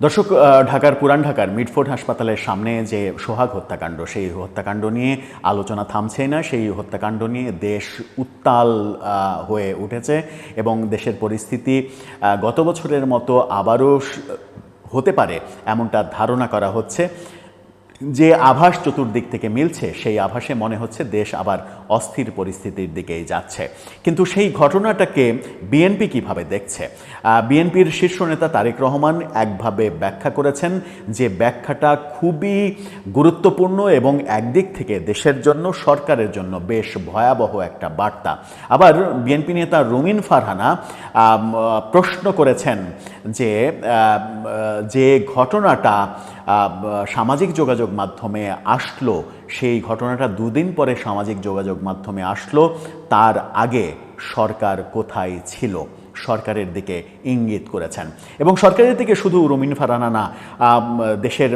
দর্শক, ঢাকার পুরান ঢাকার মিটফোর্ড হাসপাতালের সামনে যে সোহাগ হত্যাকাণ্ড, সেই হত্যাকাণ্ড নিয়ে আলোচনা থামছেই না। সেই হত্যাকাণ্ড নিয়ে দেশ উত্তাল হয়ে উঠেছে এবং দেশের পরিস্থিতি গত বছরের মতো আবারও হতে পারে এমনটা ধারণা করা হচ্ছে। যে আভাস চতুর্দিক থেকে মিলছে, সেই আভাসে মনে হচ্ছে দেশ আবার অস্থির পরিস্থিতির দিকেই যাচ্ছে। কিন্তু সেই ঘটনাটাকে বিএনপি কিভাবে দেখছে? বিএনপির শীর্ষ নেতা তারেক রহমান একভাবে ব্যাখ্যা করেছেন, যে ব্যাখ্যাটা খুবই গুরুত্বপূর্ণ এবং একদিক থেকে দেশের জন্য, সরকারের জন্য বেশ ভয়াবহ একটা বার্তা। আবার বিএনপি নেতা রুমিন ফারহানা প্রশ্ন করেছেন যে যে ঘটনাটা সামাজিক যোগাযোগ মাধ্যমে আসলো, সেই ঘটনাটা দুদিন পরে সামাজিক যোগাযোগ মাধ্যমে আসলো, তার আগে সরকার কোথায় ছিল? সরকারের দিকে ইঙ্গিত করেছেন। এবং সরকারের দিকে শুধু রুমিন ফারহানা না, দেশের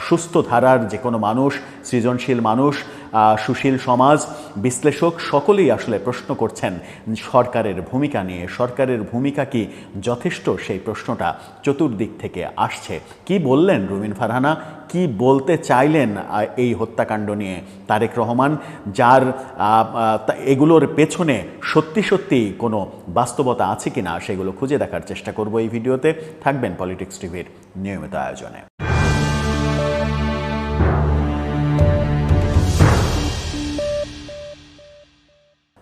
সুস্থ ধারার যে কোনো মানুষ, সৃজনশীল মানুষ, সুশীল সমাজ, বিশ্লেষক সকলেই আসলে প্রশ্ন করছেন সরকারের ভূমিকা নিয়ে। সরকারের ভূমিকা কি যথেষ্ট? সেই প্রশ্নটা চতুর্দিক থেকে আসছে। কি বললেন রুমিন ফারহানা? কি বলতে চাইলেন এই হত্যাকাণ্ড নিয়ে তারেক রহমান, যার এগুলোর পেছনে সত্যি সত্যি কোনো বাস্তবতা আছে কিনা সেগুলো খুঁজে দেখার চেষ্টা করব এই ভিডিওতে। থাকবেন পলিটিক্স টিভির নিয়মিত আয়োজনে।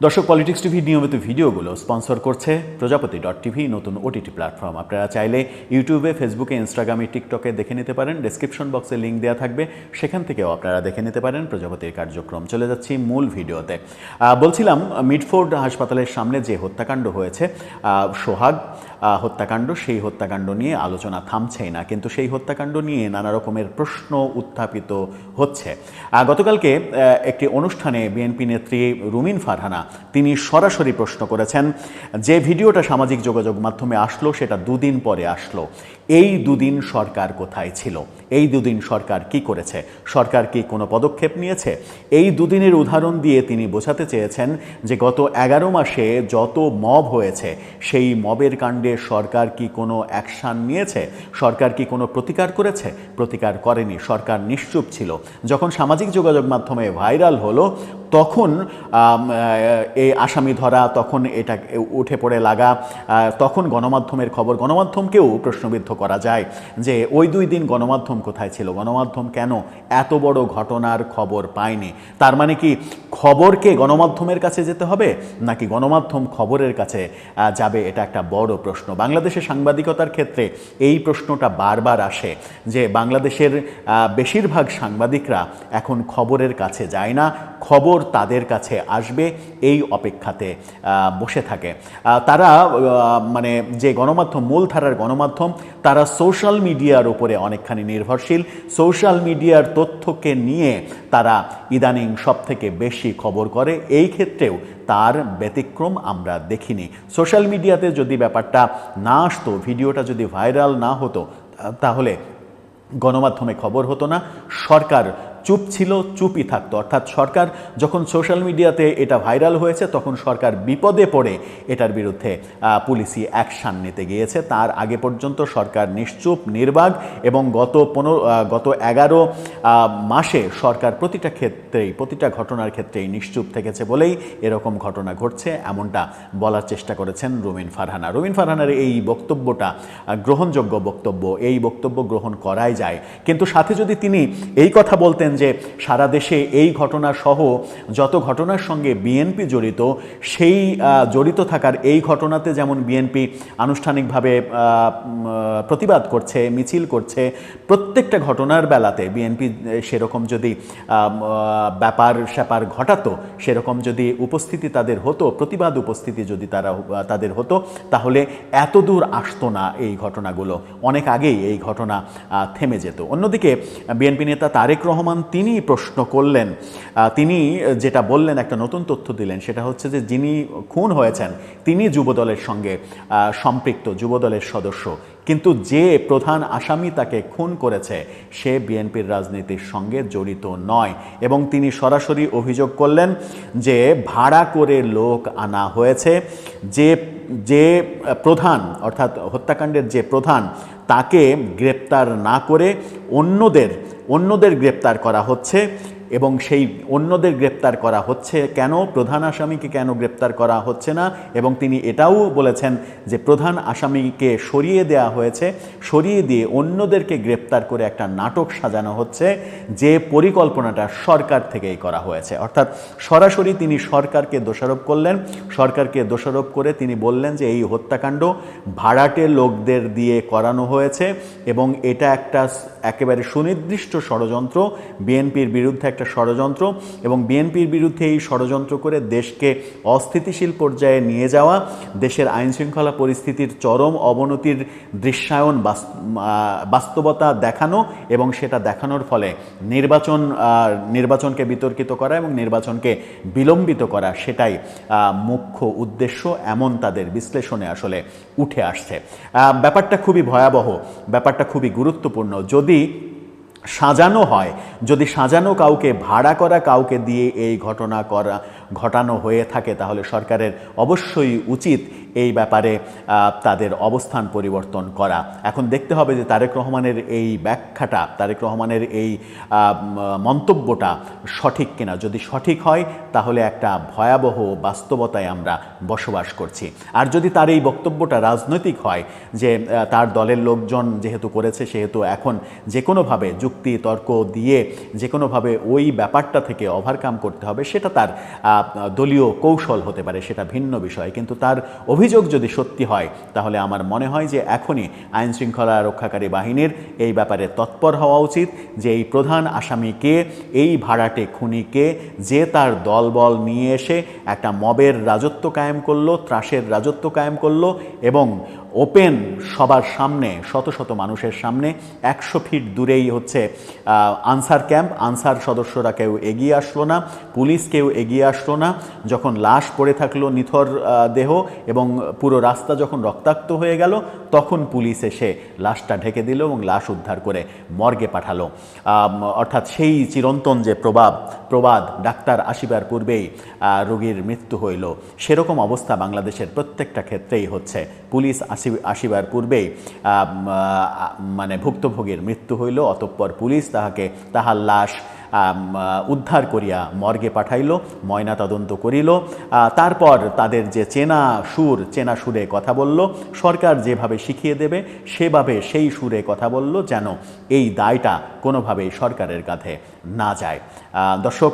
দর্শক, পলিটিক্স টিভি নিয়মিত ভিডিওগুলো স্পন্সর করছে প্রজাপতি.tv, নতুন ওটিটি প্ল্যাটফর্ম। আপনারা চাইলে ইউটিউবে, ফেসবুকে, ইনস্টাগ্রামে, টিকটকে দেখে নিতে পারেন। ডেসক্রিপশন বক্সে লিঙ্ক দেওয়া থাকবে, সেখান থেকেও আপনারা দেখে নিতে পারেন প্রজাপতির কার্যক্রম। চলে যাচ্ছি মূল ভিডিওতে। বলছিলাম, মিটফোর্ড হাসপাতালের সামনে যে হত্যাকাণ্ড হয়েছে, সোহাগ হত্যাকাণ্ড, সেই হত্যাকাণ্ড নিয়ে আলোচনা থামছেই না। কিন্তু সেই হত্যাকাণ্ড নিয়ে নানা রকমের প্রশ্ন উত্থাপিত হচ্ছে। গতকালকে একটি অনুষ্ঠানে বিএনপি নেত্রী রুমিন ফারহানা তিনি সরাসরি প্রশ্ন করেছেন, যে ভিডিওটা সামাজিক যোগাযোগ মাধ্যমে আসলো সেটা দুদিন পরে আসলো, এই দুদিন সরকার কোথায় ছিল? এই দুদিন সরকার কি করেছে? সরকার কি কোনো পদক্ষেপ নিয়েছে? এই দুদিনের উদাহরণ দিয়ে তিনি বোঝাতে চেয়েছেন যে গত 11 মাসে যত মব হয়েছে, সেই মবের কাণ্ডে সরকার কি কোনো অ্যাকশান নিয়েছে? সরকার কি কোনো প্রতিকার করেছে? প্রতিকার করেনি। সরকার নিশ্চুপ ছিল। যখন সামাজিক যোগাযোগ মাধ্যমে ভাইরাল হলো, তখন এই আসামি ধরা, তখন এটা উঠে পড়ে লাগা, তখন গণমাধ্যমের খবর, গণমাধ্যমকেও প্রশ্নবিদ্ধ করা যায় যে ওই 2 দিন গণমাধ্যম কোথায় ছিল? গণমাধ্যম কেন এত বড় ঘটনার খবর পায়নি? তার মানে কি খবরকে গণমাধ্যমের কাছে যেতে হবে, নাকি গণমাধ্যম খবরের কাছে যাবে? এটা একটা বড় প্রশ্ন। বাংলাদেশের সাংবাদিকতার ক্ষেত্রে এই প্রশ্নটা বারবার আসে যে বাংলাদেশের বেশিরভাগ সাংবাদিকরা এখন খবরের কাছে যায় না, খবর তাদের কাছে আসবে এই অপেক্ষাতে বসে থাকে। তারা মানে যে গণমাধ্যম, মূলধারার গণমাধ্যম, তারা সোশ্যাল মিডিয়ার উপরে অনেকখানি নির্ভরশীল। সোশ্যাল মিডিয়ার তথ্যকে নিয়ে তারা ইদানিং সব থেকে বেশি খবর করে। এই ক্ষেত্রেও তার ব্যতিক্রম আমরা দেখিনি। সোশ্যাল মিডিয়াতে যদি ব্যাপারটা না আসতো, ভিডিওটা যদি ভাইরাল না হতো, তাহলে গণমাধ্যমে খবর হতো না, সরকার চুপ ছিল, চুপই থাকতো। অর্থাৎ সরকার যখন সোশ্যাল মিডিয়াতে এটা ভাইরাল হয়েছে, তখন সরকার বিপদে পড়ে এটার বিরুদ্ধে পুলিশি অ্যাকশান নিতে গিয়েছে। তার আগে পর্যন্ত সরকার নিশ্চুপ, নির্বাক, এবং গত 11 মাসে সরকার প্রতিটা ক্ষেত্রেই, প্রতিটা ঘটনার ক্ষেত্রেই নিশ্চুপ থেকেছে বলেই এরকম ঘটনা ঘটছে, এমনটা বলার চেষ্টা করেছেন রুমিন ফারহানা। রুমিন ফারহানার এই বক্তব্যটা গ্রহণযোগ্য বক্তব্য, এই বক্তব্য গ্রহণ করাই যায়। কিন্তু সাথে যদি তিনি এই কথা বলতেন যে সারা দেশে এই ঘটনা সহ যত ঘটনার সঙ্গে বিএনপি জড়িত, সেই জড়িত থাকার এই ঘটনাতে যেমন বিএনপি আনুষ্ঠানিকভাবে প্রতিবাদ করছে, মিছিল করছে, প্রত্যেকটা ঘটনার বেলাতে বিএনপি সেরকম যদি ব্যাপার স্যাপার ঘটাতো, সেরকম যদি উপস্থিতি তাদের হতো, প্রতিবাদ উপস্থিতি যদি তাদের হতো, তাহলে এত দূর আসতো না এই ঘটনাগুলো, অনেক আগেই এই ঘটনা থেমে যেত। অন্যদিকে বিএনপি নেতা তারেক রহমান তিনি প্রশ্ন করলেন, তিনি যেটা বললেন, একটা নতুন তথ্য দিলেন, সেটা হচ্ছে যে যিনি খুন হয়েছেন তিনি যুবদলের সঙ্গে সম্পৃক্ত, যুবদলের সদস্য, কিন্তু যে প্রধান আসামি তাকে খুন করেছে সে বিএনপির রাজনীতির সঙ্গে জড়িত নয়। এবং তিনি সরাসরি অভিযোগ করলেন যে ভাড়া করে লোক আনা হয়েছে, যে প্রধান, অর্থাৎ হত্যাকাণ্ডের যে প্রধান, তাকে গ্রেপ্তার না করে অন্যদের গ্রেপ্তার করা হচ্ছে। এবং সেই অন্যদের গ্রেপ্তার করা হচ্ছে কেন, প্রধান আসামিকে কেন গ্রেপ্তার করা হচ্ছে না, এবং তিনি এটাও বলেছেন যে প্রধান আসামিকে সরিয়ে দেওয়া হয়েছে, সরিয়ে দিয়ে অন্যদেরকে গ্রেপ্তার করে একটা নাটক সাজানো হচ্ছে, যে পরিকল্পনাটা সরকার থেকেই করা হয়েছে। অর্থাৎ সরাসরি তিনি সরকারকে দোষারোপ করলেন, সরকারকে দোষারোপ করে তিনি বললেন যে এই হত্যাকাণ্ড ভাড়াটে লোকদের দিয়ে করানো হয়েছে এবং এটা একটা একেবারে সুনির্দিষ্ট ষড়যন্ত্র, বিএনপির বিরুদ্ধে একটা ষড়যন্ত্র, এবং বিএনপির বিরুদ্ধে এই ষড়যন্ত্র করে দেশকে অস্থিতিশীল পর্যায়ে নিয়ে যাওয়া, দেশের আইনশৃঙ্খলা পরিস্থিতির চরম অবনতির দৃশ্যায়ন বাস্তবতা দেখানো, এবং সেটা দেখানোর ফলে নির্বাচনকে বিতর্কিত করা এবং নির্বাচনকে বিলম্বিত করা, সেটাই মুখ্য উদ্দেশ্য, এমন তাদের বিশ্লেষণে আসলে উঠে আসছে। ব্যাপারটা খুবই ভয়াবহ, ব্যাপারটা খুবই গুরুত্বপূর্ণ। যদি সাজানো হয়, যদি সাজানো কাউকে, ভাড়া করা কাউকে দিয়ে এই ঘটানো হয়ে থাকে, তাহলে সরকারের অবশ্যই উচিত এই ব্যাপারে তাদের অবস্থান পরিবর্তন করা। এখন দেখতে হবে যে তারেক রহমানের এই ব্যাখ্যাটা, তারেক রহমানের এই মন্তব্যটা সঠিক কিনা। যদি সঠিক হয় তাহলে একটা ভয়াবহ বাস্তবতায় আমরা বসবাস করছি। আর যদি তার এই বক্তব্যটা রাজনৈতিক হয়, যে তার দলের লোকজন যেহেতু করেছে সেহেতু এখন যে কোনোভাবে যুক্তি তর্ক দিয়ে যে কোনোভাবে ওই ব্যাপারটা থেকে ওভারকাম করতে হবে, সেটা তার দলীয় কৌশল হতে পারে, সেটা ভিন্ন বিষয়। কিন্তু তার অভিযোগ যদি সত্যি হয় তাহলে আমার মনে হয় যে এখনই আইনশৃঙ্খলা রক্ষাকারী বাহিনীর এই ব্যাপারে তৎপর হওয়া উচিত, যে এই প্রধান আসামিকে, এই ভাড়াটে খুনিকে, যে তার দলবল নিয়ে এসে একটা মবের রাজত্ব কায়েম করলো, ত্রাসের রাজত্ব কায়েম করলো, এবং ওপেন সবার সামনে, শত শত মানুষের সামনে 100 ফিট দূরেই হচ্ছে আনসার ক্যাম্প, আনসার সদস্যরা কেউ এগিয়ে আসলো না, পুলিশ কেউ এগিয়ে আসলো না। যখন লাশ পড়ে থাকলো, নিথর দেহ, এবং পুরো রাস্তা যখন রক্তাক্ত হয়ে গেল, তখন পুলিশ এসে লাশটা ঢেকে দিল এবং লাশ উদ্ধার করে মর্গে পাঠালো। অর্থাৎ সেই চিরন্তন যে প্রবাদ ডাক্তার আসিবার পূর্বেই রোগীর মৃত্যু হইল, সেরকম অবস্থা বাংলাদেশের প্রত্যেকটা ক্ষেত্রেই হচ্ছে। পুলিশ আসিবার পূর্বেই মানে ভুক্তভোগীর মৃত্যু হইল, অতঃপর পুলিশ তাহার লাশ উদ্ধার করিয়া মর্গে পাঠাইল, ময়না তদন্ত করিল, তারপর তাদের যে চেনা সুরে কথা বলল, সরকার যেভাবে শিখিয়ে দেবে সেভাবে সেই সুরে কথা বলল, যেন এই দায়টা কোনোভাবেই সরকারের কাঁধে না যায়। দর্শক,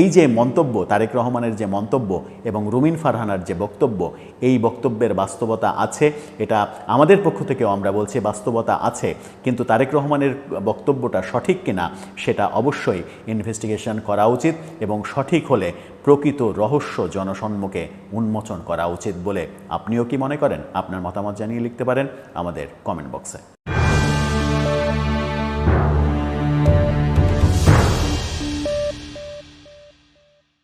এই যে মন্তব্য, তারেক রহমানের যে মন্তব্য এবং রুমিন ফারহানার যে বক্তব্য, এই বক্তব্যের বাস্তবতা আছে, এটা আমাদের পক্ষ থেকেও আমরা বলছি বাস্তবতা আছে, কিন্তু তারেক রহমানের বক্তব্যটা সঠিক কিনা সেটা অবশ্যই ইনভেস্টিগেশন করা উচিত, এবং সঠিক হলে প্রকৃত রহস্য জনসম্মুখে উন্মোচন করা উচিত বলে আপনিও কি মনে করেন? আপনার মতামত জানিয়ে লিখতে পারেন আমাদের কমেন্ট বক্সে।